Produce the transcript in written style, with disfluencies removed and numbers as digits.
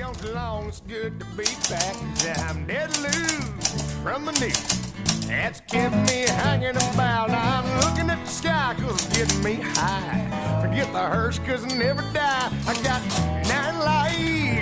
comes along, it's good to be back. I'm dead loose from the knee. That's kept me hanging about. I'm looking at the sky 'cause it's getting me high. Forget the hearse 'cause I never die. I got 9 lives